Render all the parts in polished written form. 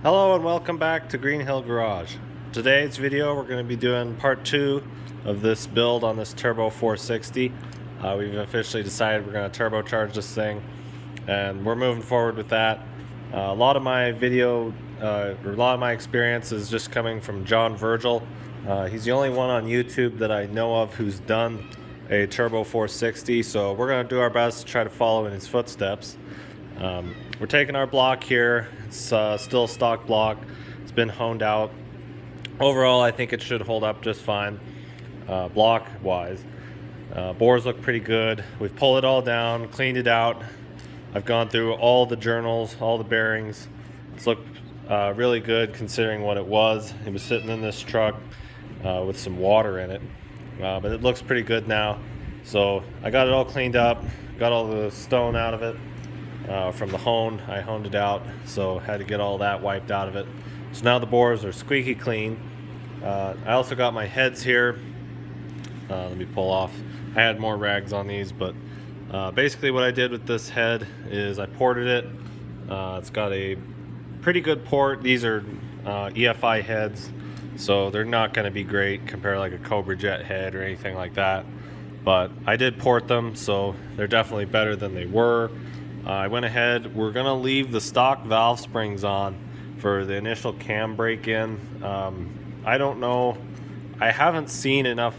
Hello and welcome back to Green Hill Garage. Today's video we're going to be doing part 2 of this build on this Turbo 460. We've officially decided we're going to turbocharge this thing and we're moving forward with that. A lot of my experience is just coming from John Virgil. He's the only one on YouTube that I know of who's done a Turbo 460, so we're going to do our best to try to follow in his footsteps. We're taking our block here. It's still a stock block. It's been honed out. Overall, I think it should hold up just fine, block wise. Bores look pretty good. We've pulled it all down, cleaned it out. I've gone through all the journals, all the bearings. It's looked really good considering what it was. It was sitting in this truck with some water in it, but it looks pretty good now. So I got it all cleaned up, got all the stone out of it. From the hone, I honed it out, so had to get all that wiped out of it. So now the bores are squeaky clean. I also got my heads here. Let me pull off. I had more rags on these, but basically what I did with this head is I ported it. It's got a pretty good port. These are EFI heads, so they're not going to be great compared to like a Cobra Jet head or anything like that. But I did port them, so they're definitely better than they were. I went ahead, we're going to leave the stock valve springs on for the initial cam break-in. I don't know, I haven't seen enough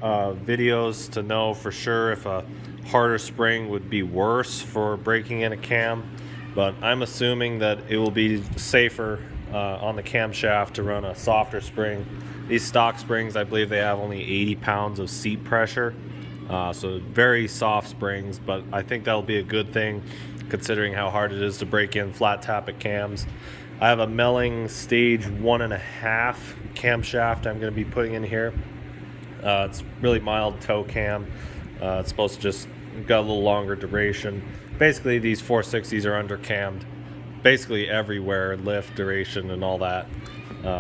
videos to know for sure if a harder spring would be worse for breaking in a cam, but I'm assuming that it will be safer on the camshaft to run a softer spring. These stock springs, I believe they have only 80 pounds of seat pressure. So very soft springs, but I think that'll be a good thing considering how hard it is to break in flat tappet cams. I have a Melling stage 1.5 camshaft I'm going to be putting in here. It's really mild toe cam. It's supposed to just got a little longer duration. Basically these 460s are under cammed basically everywhere, lift, duration, and all that.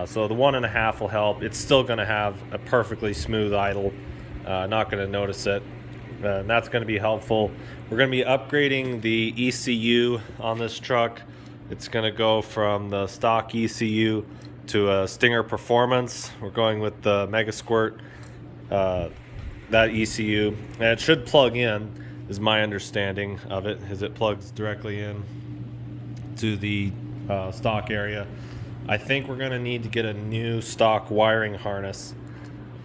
So the 1.5 will help. It's still going to have a perfectly smooth idle. Not going to notice it, and that's going to be helpful. We're going to be upgrading the ECU on this truck. It's going to go from the stock ECU to a Stinger Performance. We're going with the Mega Squirt, that ECU, and it should plug in, is my understanding of it, as it plugs directly in to the stock area. I think we're going to need to get a new stock wiring harness,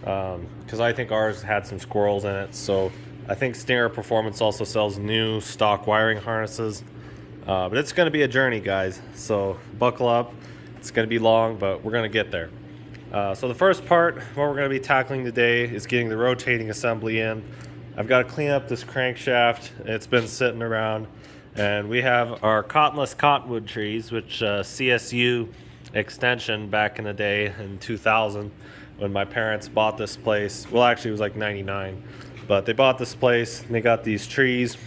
because I think ours had some squirrels in it. So I think Stinger Performance also sells new stock wiring harnesses, but it's going to be a journey, guys, so buckle up. It's going to be long, but we're going to get there. So the first part, what we're going to be tackling today, is getting the rotating assembly in. I've got to clean up this crankshaft. It's been sitting around, and we have our cottonless cottonwood trees, which CSU extension back in the day in 2000 when my parents bought this place. Well, actually it was like 99, but they bought this place and they got these trees.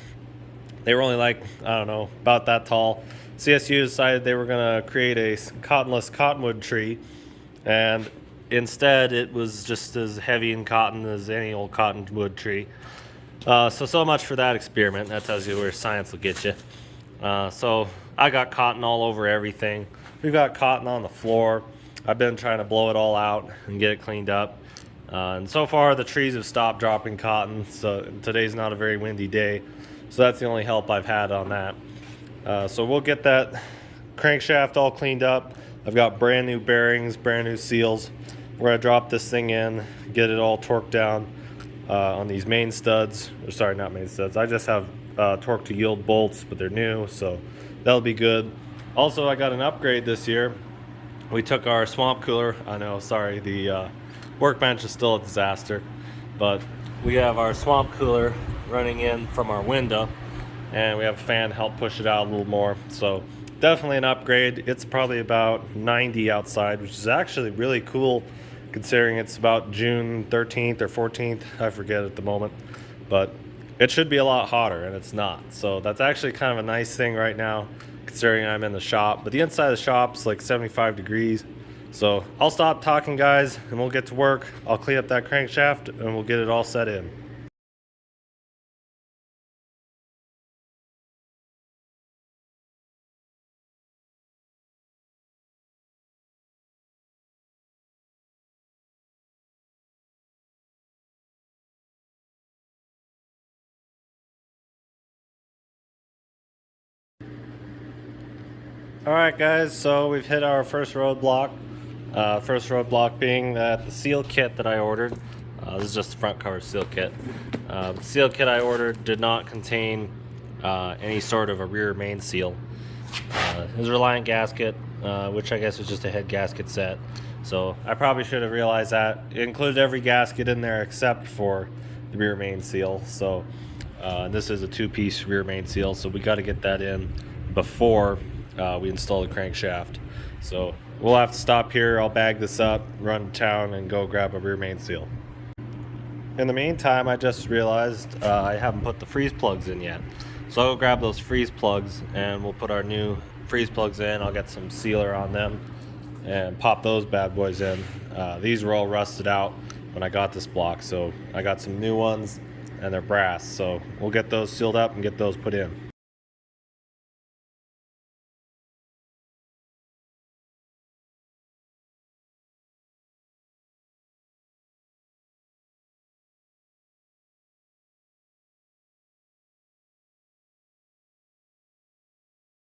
They were only like, I don't know, about that tall. CSU decided they were going to create a cottonless cottonwood tree, and instead it was just as heavy in cotton as any old cottonwood tree. So much for that experiment. That tells you where science will get you. So I got cotton all over everything. We've got cotton on the floor. I've been trying to blow it all out and get it cleaned up. And so far the trees have stopped dropping cotton, so today's not a very windy day. So that's the only help I've had on that. So we'll get that crankshaft all cleaned up. I've got brand new bearings, brand new seals. We're gonna drop this thing in, get it all torqued down on these main studs. Or sorry, not main studs. I just have torque to yield bolts, but they're new, so that'll be good. Also, I got an upgrade this year. We took our swamp cooler. I know, sorry, the workbench is still a disaster, but we have our swamp cooler running in from our window, and we have a fan to help push it out a little more. So definitely an upgrade. It's probably about 90 outside, which is actually really cool considering it's about June 13th or 14th. I forget at the moment, but it should be a lot hotter, and it's not. So that's actually kind of a nice thing right now considering I'm in the shop, but the inside of the shop's like 75 degrees. So I'll stop talking, guys, and we'll get to work. I'll clean up that crankshaft and we'll get it all set in. Alright guys, so we've hit our first roadblock. First roadblock being that the seal kit that I ordered, this is just the front cover seal kit. The seal kit I ordered did not contain any sort of a rear main seal. It was a Reliant gasket, which I guess was just a head gasket set. So I probably should have realized that. It included every gasket in there except for the rear main seal. So this is a two-piece rear main seal, so we got to get that in before we install the crankshaft. So we'll have to stop here. I'll bag this up, run to town, and go grab a rear main seal. In the meantime, I just realized I haven't put the freeze plugs in yet. So I'll go grab those freeze plugs and we'll put our new freeze plugs in. I'll get some sealer on them and pop those bad boys in. These were all rusted out when I got this block, so I got some new ones and they're brass. So we'll get those sealed up and get those put in.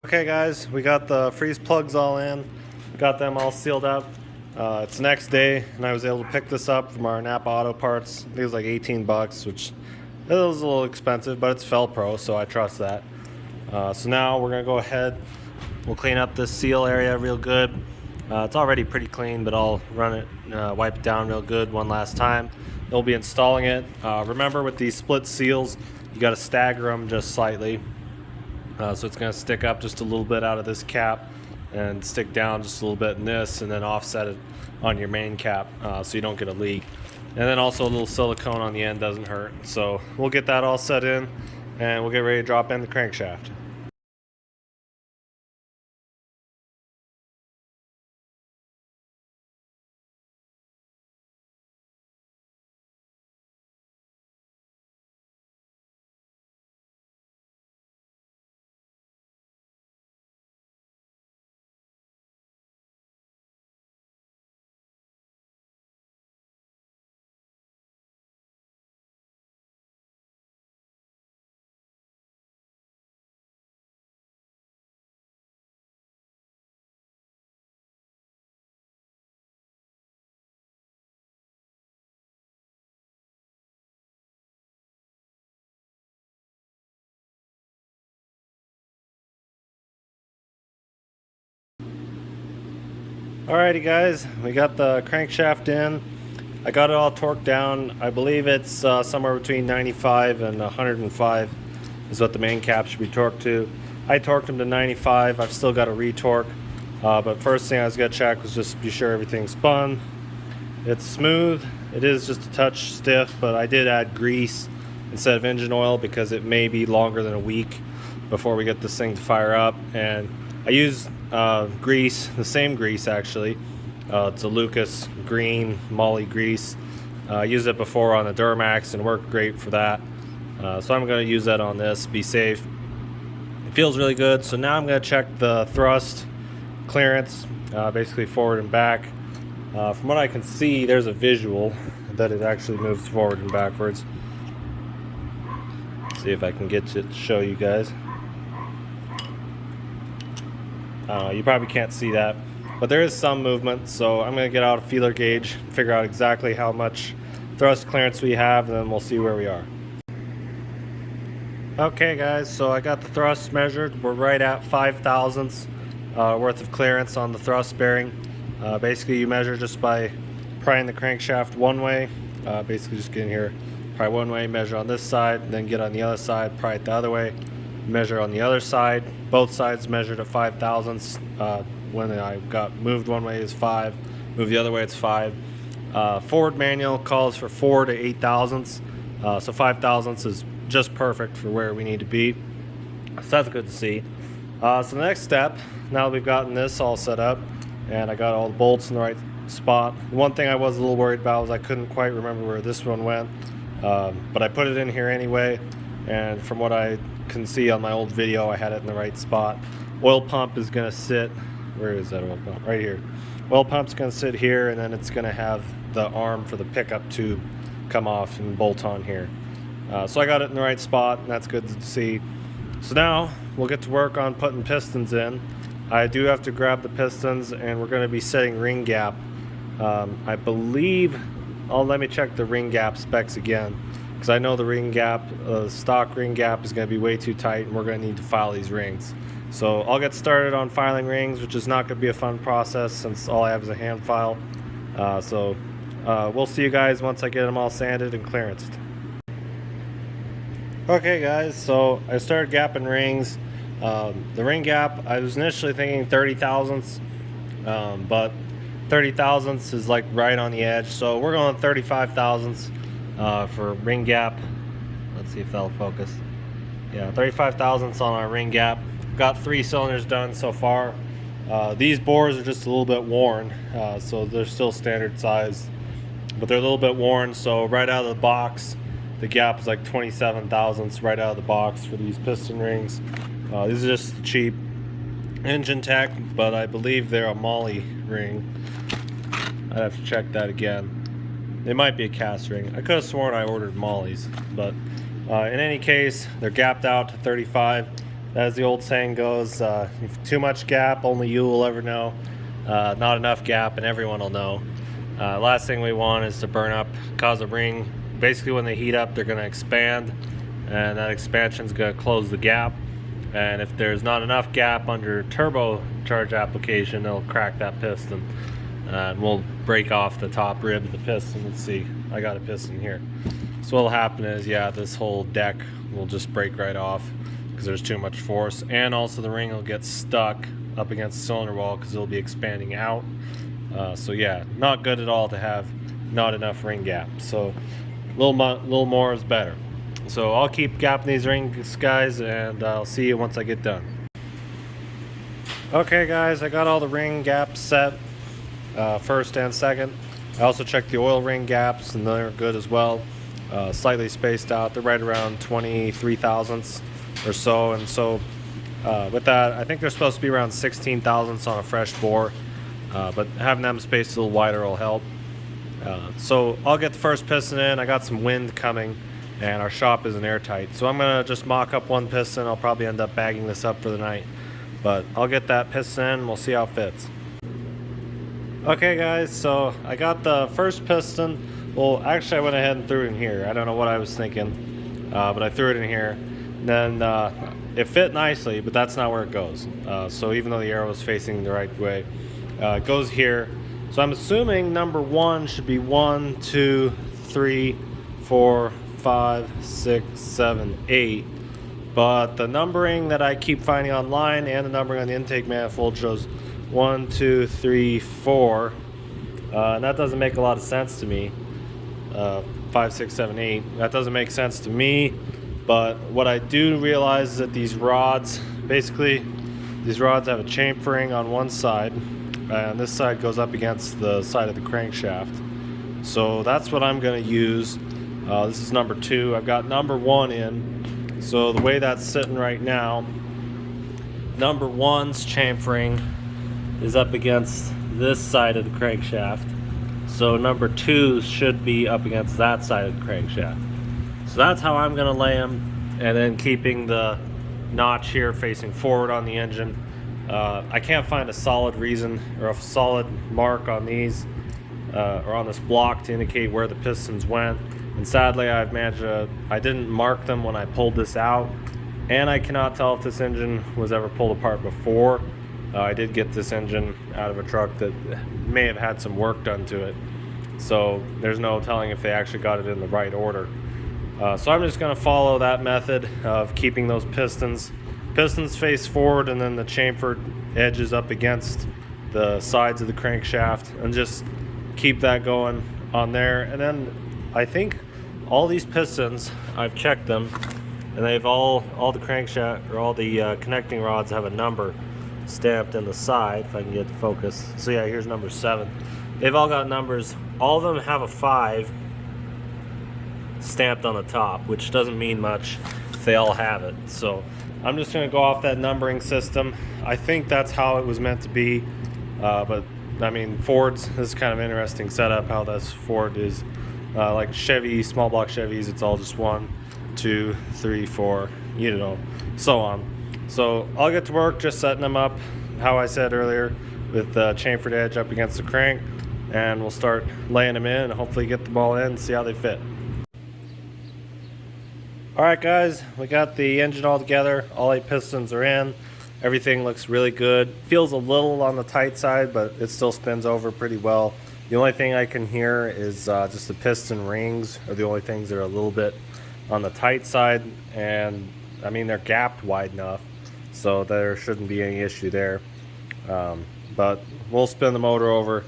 Okay guys, we got the freeze plugs all in, got them all sealed up. It's the next day and I was able to pick this up from our Napa Auto Parts. I think it was like 18 bucks, which it was a little expensive, but it's Felpro, so I trust that. So now we're gonna go ahead, we'll clean up this seal area real good. It's already pretty clean, but I'll run it, wipe it down real good one last time. We'll be installing it. Remember with these split seals, you gotta stagger them just slightly. So it's going to stick up just a little bit out of this cap and stick down just a little bit in this, and then offset it on your main cap so you don't get a leak. And then also a little silicone on the end doesn't hurt. So we'll get that all set in and we'll get ready to drop in the crankshaft. Alrighty guys, we got the crankshaft in. I got it all torqued down. I believe it's somewhere between 95 and 105 is what the main cap should be torqued to. I torqued them to 95. I've still got to retorque. But first thing I was going to check was just be sure everything's spun. It's smooth. It is just a touch stiff, but I did add grease instead of engine oil because it may be longer than a week before we get this thing to fire up. And I used grease, the same grease actually. It's a Lucas green moly grease. I used it before on the Duramax and worked great for that. So I'm going to use that on this, be safe. It feels really good. So now I'm going to check the thrust clearance, basically forward and back. From what I can see, there's a visual that it actually moves forward and backwards. See if I can get to show you guys. You probably can't see that, but there is some movement, so I'm going to get out a feeler gauge, figure out exactly how much thrust clearance we have, and then we'll see where we are. Okay guys, so I got the thrust measured. We're right at 5 thousandths worth of clearance on the thrust bearing. Basically you measure just by prying the crankshaft one way, basically just get in here, pry one way, measure on this side, then get on the other side, pry it the other way, measure on the other side. Both sides measured at 5 thousandths. When I got moved one way is 5, moved the other way it's 5. Ford manual calls for 4 to 8 thousandths, so 5 thousandths is just perfect for where we need to be. So that's good to see. So the next step, now that we've gotten this all set up and I got all the bolts in the right spot, one thing I was a little worried about was I couldn't quite remember where this one went, but I put it in here anyway, and from what I can see on my old video, I had it in the right spot. Oil pump is going to sit, where is that oil pump? Right here. Oil pump's going to sit here, and then it's going to have the arm for the pickup tube come off and bolt on here. So I got it in the right spot, and that's good to see. So now we'll get to work on putting pistons in. I do have to grab the pistons, and we're going to be setting ring gap. I believe, let me check the ring gap specs again, because I know the ring gap, stock ring gap is going to be way too tight, and we're going to need to file these rings. So I'll get started on filing rings, which is not going to be a fun process since all I have is a hand file. We'll see you guys once I get them all sanded and clearanced. Okay guys, so I started gapping rings. The ring gap, I was initially thinking 30 thousandths, but 30 thousandths is like right on the edge, so we're going 35 thousandths for ring gap. Let's see if that'll focus. Yeah, 35 thousandths on our ring gap. Got 3 cylinders done so far. These bores are just a little bit worn, so they're still standard size, but they're a little bit worn, so right out of the box the gap is like 27 thousandths right out of the box for these piston rings. These are just cheap engine tech, but I believe they're a Molly ring. I'd have to check that again. They might be a cast ring. I could have sworn I ordered Molly's, but in any case, they're gapped out to 35. As the old saying goes, if too much gap, only you will ever know. Not enough gap, and everyone will know. Last thing we want is to burn up, cause a ring. Basically, when they heat up, they're going to expand, and that expansion is going to close the gap. And if there's not enough gap under turbocharge application, it'll crack that piston, and we'll break off the top rib of the piston. Let's see, I got a piston here. So what'll happen is, yeah, this whole deck will just break right off because there's too much force, and also the ring will get stuck up against the cylinder wall because it'll be expanding out. So yeah, not good at all to have not enough ring gap. So a little more is better. So I'll keep gapping these rings, guys, and I'll see you once I get done. Okay guys, I got all the ring gaps set, first and second. I also checked the oil ring gaps, and they're good as well. Slightly spaced out, they're right around 23 thousandths or so, and so with that, I think they're supposed to be around 16 thousandths on a fresh bore, but having them spaced a little wider will help. So I'll get the first piston in. I got some wind coming, and our shop isn't airtight, so I'm gonna just mock up one piston. I'll probably end up bagging this up for the night, but I'll get that piston in and we'll see how it fits. Okay guys, so I got the first piston. Well, actually I went ahead and threw it in here. I don't know what I was thinking, but I threw it in here. And then it fit nicely, but that's not where it goes. So even though the arrow is facing the right way, it goes here. So I'm assuming number 1 should be 1, 2, 3, 4, 5, 6, 7, 8. But the numbering that I keep finding online and the numbering on the intake manifold shows 1, 2, 3, 4. And that doesn't make a lot of sense to me. 5, 6, 7, 8. That doesn't make sense to me. But what I do realize is that these rods, basically, these rods have a chamfering on one side, and this side goes up against the side of the crankshaft. So that's what I'm going to use. This is number 2. I've got number 1 in. So the way that's sitting right now, number 1's chamfering is up against this side of the crankshaft. So number 2 should be up against that side of the crankshaft. So that's how I'm going to lay them, and then keeping the notch here facing forward on the engine. I can't find a solid reason or a solid mark on these or on this block to indicate where the pistons went, and sadly I didn't mark them when I pulled this out, and I cannot tell if this engine was ever pulled apart before. I did get this engine out of a truck that may have had some work done to it, so there's no telling if they actually got it in the right order. So I'm just going to follow that method of keeping those pistons face forward, and then the chamfered edges up against the sides of the crankshaft, and just keep that going on there. And then I think all these pistons, I've checked them, and they've all the crankshaft or all the connecting rods have a number stamped in the side, if I can get the focus. So yeah, here's number 7. They've all got numbers. All of them have a 5 stamped on the top, which doesn't mean much if they all have it. So I'm just going to go off that numbering system. I think that's how it was meant to be, but I mean, Ford's, this is kind of an interesting setup how this Ford is. Like Chevy, small block Chevys, it's all just 1, 2, 3, 4, you know, so on. So I'll get to work just setting them up, how I said earlier, with the chamfered edge up against the crank, and we'll start laying them in and hopefully get them all in and see how they fit. Alright guys, we got the engine all together, all 8 pistons are in, everything looks really good. Feels a little on the tight side, but it still spins over pretty well. The only thing I can hear is just the piston rings are the only things that are a little bit on the tight side, and I mean they're gapped wide enough, so there shouldn't be any issue there. But we'll spin the motor over.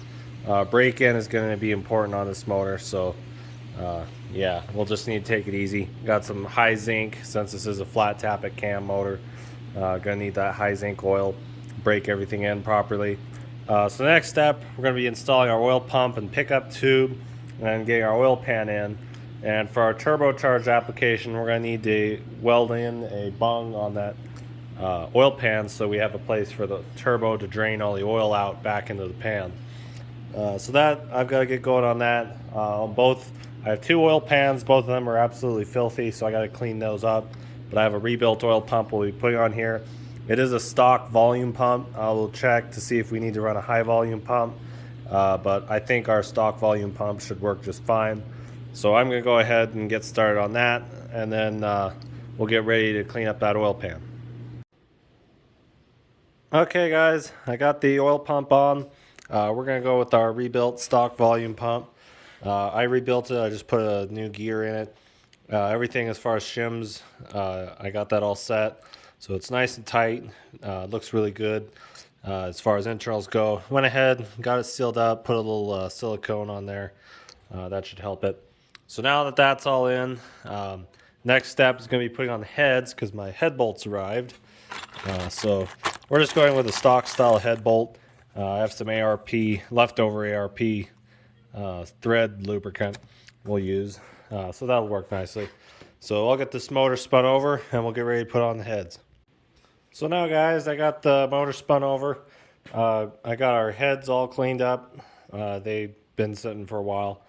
Break-in is going to be important on this motor, so yeah, we'll just need to take it easy. Got some high zinc since this is a flat tappet cam motor. Gonna need that high zinc oil, break everything in properly. So the next step, we're gonna be installing our oil pump and pickup tube and getting our oil pan in. And for our turbocharged application, we're gonna need to weld in a bung on that oil pan so we have a place for the turbo to drain all the oil out back into the pan. So that I've got to get going on that. I have 2 oil pans. Both of them are absolutely filthy, so I got to clean those up. But I have a rebuilt oil pump we'll be putting on here. It is a stock volume pump. I will check to see if we need to run a high volume pump, but I think our stock volume pump should work just fine. So I'm going to go ahead and get started on that, and then we'll get ready to clean up that oil pan. Okay guys, I got the oil pump on. We're going to go with our rebuilt stock volume pump. I rebuilt it. I just put a new gear in it. Everything as far as shims, I got that all set. So it's nice and tight. Looks really good. As far as internals go, went ahead, got it sealed up, put a little silicone on there. That should help it. So now that that's all in, next step is going to be putting on the heads because my head bolts arrived. So we're just going with a stock style head bolt. I have some ARP, leftover ARP thread lubricant we'll use. So that'll work nicely. So I'll get this motor spun over and we'll get ready to put on the heads. So now guys, I got the motor spun over. I got our heads all cleaned up. They've been sitting for a while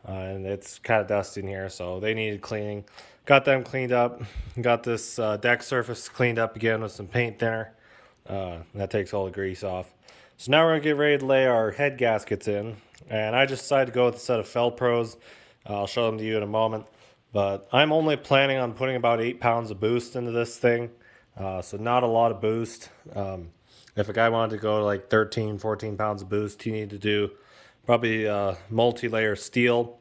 and it's kind of dusty in here, so they needed cleaning. Got them cleaned up. Got this deck surface cleaned up again with some paint thinner. That takes all the grease off. So now we're going to get ready to lay our head gaskets in. And I just decided to go with a set of Felpros. I'll show them to you in a moment. But I'm only planning on putting about 8 pounds of boost into this thing. So not a lot of boost. If a guy wanted to go to like 13, 14 pounds of boost, you need to do probably multi-layer steel,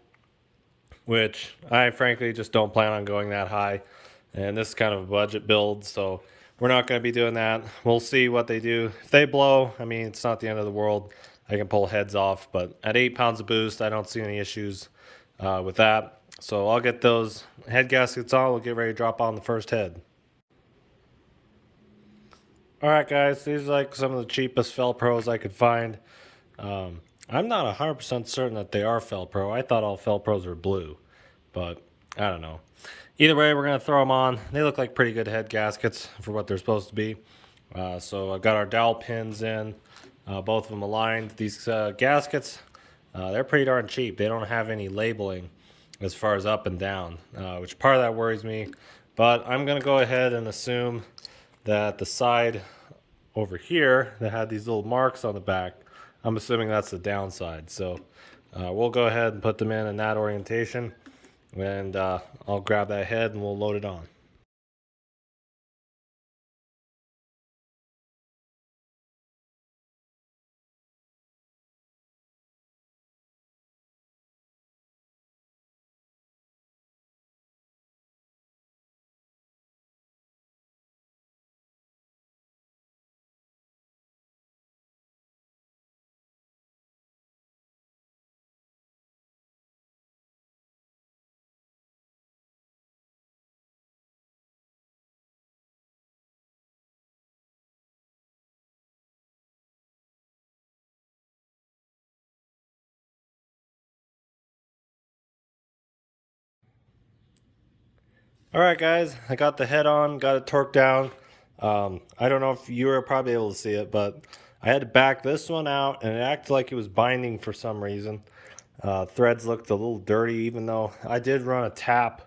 which I frankly just don't plan on going that high. And this is kind of a budget build, so we're not going to be doing that. We'll see what they do. If they blow, I mean, it's not the end of the world. I can pull heads off, but at 8 pounds of boost, I don't see any issues with that. So I'll get those head gaskets on. We'll get ready to drop on the first head. All right, guys, these are like some of the cheapest Felpros I could find. I'm not 100% certain that they are Felpro. I thought all Felpros were blue, but I don't know. Either way, we're going to throw them on. They look like pretty good head gaskets for what they're supposed to be. So I've got our dowel pins in, both of them aligned. These gaskets, they're pretty darn cheap. They don't have any labeling as far as up and down, which part of that worries me. But I'm going to go ahead and assume that the side over here that had these little marks on the back, I'm assuming that's the downside. So we'll go ahead and put them in that orientation. And I'll grab that head and we'll load it on. All right, guys, I got the head on, got it torqued down. I don't know if you were probably able to see it, but I had to back this one out, and it acted like it was binding for some reason. Threads looked a little dirty, even though I did run a tap,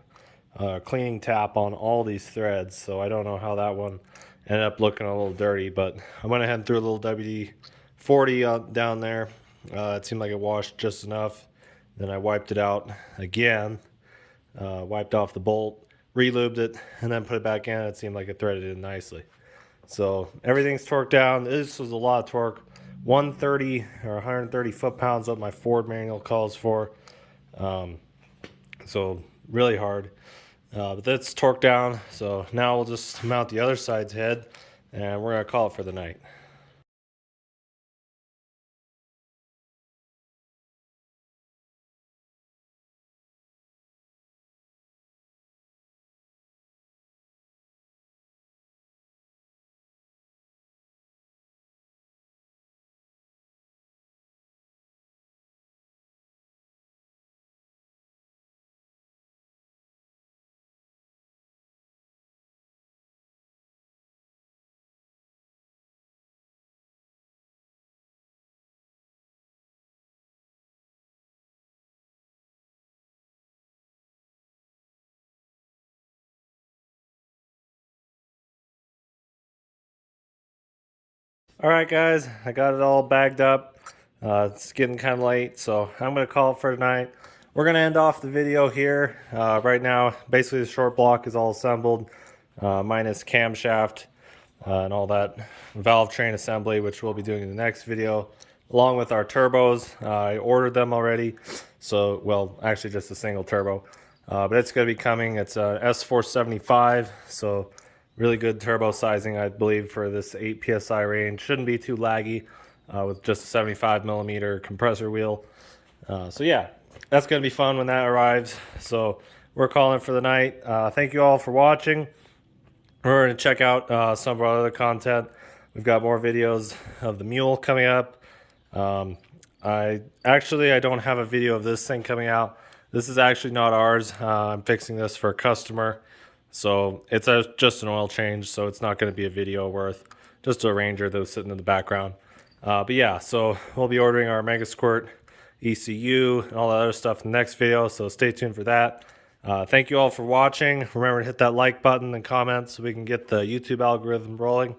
cleaning tap on all these threads, so I don't know how that one ended up looking a little dirty, but I went ahead and threw a little WD-40 down there. It seemed like it washed just enough. Then I wiped it out again, wiped off the bolt, re-lubed it, and then put it back in. It seemed like it threaded in nicely. So everything's torqued down. This was a lot of torque. 130 or 130 foot-pounds, what my Ford manual calls for. So really hard. But that's torqued down. So now we'll just mount the other side's head, and we're going to call it for the night. All right, guys, I got it all bagged up. It's getting kind of late, so I'm going to call it for tonight. We're going to end off the video here. Right now, basically the short block is all assembled, minus camshaft and all that valve train assembly, which we'll be doing in the next video, along with our turbos. I ordered them already, so, well, actually just a single turbo. But it's going to be coming. It's a S475, so really good turbo sizing, I believe, for this 8 psi range. Shouldn't be too laggy with just a 75 millimeter compressor wheel. So yeah, that's going to be fun when that arrives. So we're calling for the night. Thank you all for watching. We're going to check out some of our other content. We've got more videos of the mule coming up. I don't have a video of this thing coming out. This is actually not ours. I'm fixing this for a customer. So it's just an oil change, so it's not going to be a video worth. Just a Ranger that was sitting in the background. But yeah, so we'll be ordering our Mega Squirt ECU and all that other stuff in the next video, so stay tuned for that. Thank you all for watching. Remember to hit that like button and comment so we can get the YouTube algorithm rolling.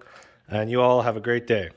And you all have a great day.